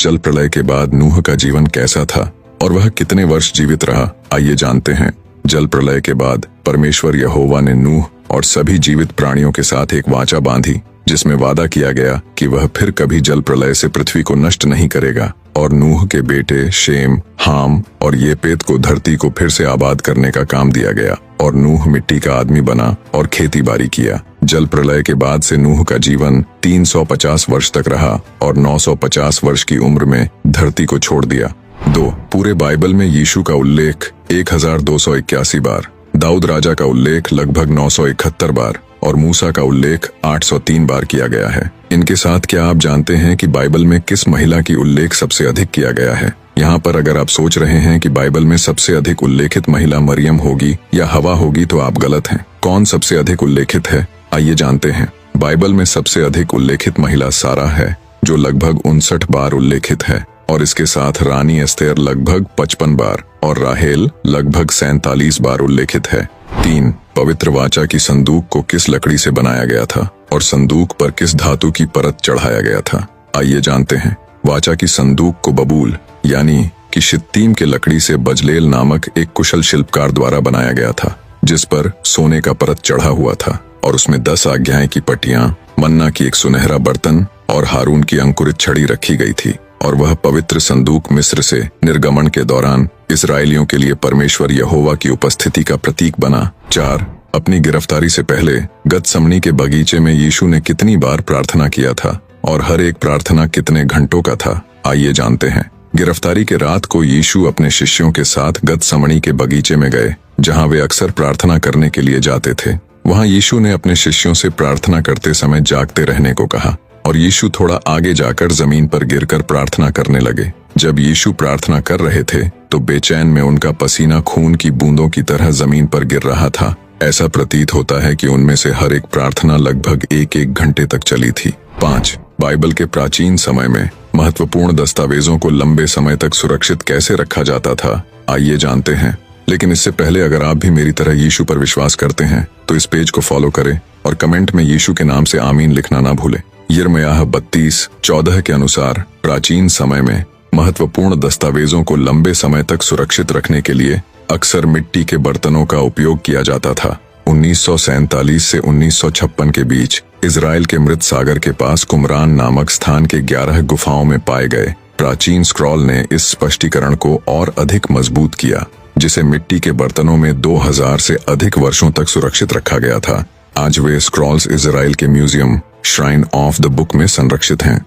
जल प्रलय के बाद नूह का जीवन कैसा था और वह कितने वर्ष जीवित रहा, आइए जानते हैं। जल प्रलय के बाद परमेश्वर यहोवा ने नूह और सभी जीवित प्राणियों के साथ एक वाचा बांधी, जिसमें वादा किया गया कि वह फिर कभी जल प्रलय से पृथ्वी को नष्ट नहीं करेगा और नूह के बेटे शेम, हाम और येपेत को धरती को फिर से आबाद करने का काम दिया गया और नूह मिट्टी का आदमी बना और खेती बाड़ी किया। जल प्रलय के बाद से नूह का जीवन 350 वर्ष तक रहा और 950 वर्ष की उम्र में धरती को छोड़ दिया। 2. पूरे बाइबल में यीशु का उल्लेख 1281 बार, दाऊद राजा का उल्लेख लगभग 971 बार और मूसा का उल्लेख 803 बार किया गया है। इनके साथ क्या आप जानते हैं कि बाइबल में किस महिला की उल्लेख सबसे अधिक किया गया है? यहाँ पर अगर आप सोच रहे हैं कि बाइबल में सबसे अधिक उल्लेखित महिला मरियम होगी या हवा होगी तो आप गलत हैं। कौन सबसे अधिक उल्लेखित है, आइए जानते हैं। बाइबल में सबसे अधिक उल्लेखित महिला सारा है, जो लगभग 59 बार उल्लेखित है और इसके साथ रानी एस्तेर लगभग 55 बार और राहेल लगभग 47 बार उल्लेखित है। 3. पवित्र वाचा की संदूक को किस लकड़ी से बनाया गया था और संदूक पर किस धातु की परत चढ़ाया गया था, आइए जानते हैं। वाचा की संदूक को बबूल यानी कि शित्तीम के लकड़ी से बजलेल नामक एक कुशल शिल्पकार द्वारा बनाया गया था, जिस पर सोने का परत चढ़ा हुआ था और उसमें 10 आज्ञाएं की पट्टियां, मन्ना की एक सुनहरा बर्तन और हारून की अंकुरित छड़ी रखी गई थी और वह पवित्र संदूक मिस्र से निर्गमन के दौरान इस्राएलियों के लिए परमेश्वर यहोवा की उपस्थिति का प्रतीक बना। 4. अपनी गिरफ्तारी से पहले गतसमनी के बगीचे में यीशु ने कितनी बार प्रार्थना किया था और हर एक प्रार्थना कितने घंटों का था, आइए जानते हैं। गिरफ्तारी के रात को यीशु अपने शिष्यों के साथ गतसमनी के बगीचे में गए, जहां वे अक्सर प्रार्थना करने के लिए जाते थे। वहां यीशु ने अपने शिष्यों से प्रार्थना करते समय जागते रहने को कहा और यीशु थोड़ा आगे जाकर जमीन पर गिरकर प्रार्थना करने लगे। जब यीशु प्रार्थना कर रहे थे तो बेचैन में उनका पसीना खून की बूंदों की तरह जमीन पर गिर रहा था। ऐसा प्रतीत होता है कि उनमें से हर एक प्रार्थना लगभग 1 घंटे तक चली थी। 5. बाइबल के प्राचीन समय में महत्वपूर्ण दस्तावेजों को लंबे समय तक सुरक्षित कैसे रखा जाता था, आइए जानते हैं। लेकिन इससे पहले अगर आप भी मेरी तरह यीशु पर विश्वास करते हैं तो इस पेज को फॉलो करें और कमेंट में यीशु के नाम से आमीन लिखना ना भूलें। यिर्मयाह 32:14 के अनुसार प्राचीन समय में महत्वपूर्ण दस्तावेजों को लंबे समय तक सुरक्षित रखने के लिए अक्सर मिट्टी के बर्तनों का उपयोग किया जाता था। 1947 से 1956 के बीच इजराइल के मृत सागर के पास कुमरान नामक स्थान के 11 गुफाओं में पाए गए प्राचीन स्क्रॉल ने इस स्पष्टीकरण को और अधिक मजबूत किया, जिसे मिट्टी के बर्तनों में 2000 से अधिक वर्षों तक सुरक्षित रखा गया था। आज वे स्क्रॉल्स इजराइल के museum shrine of the book में संरक्षित हैं।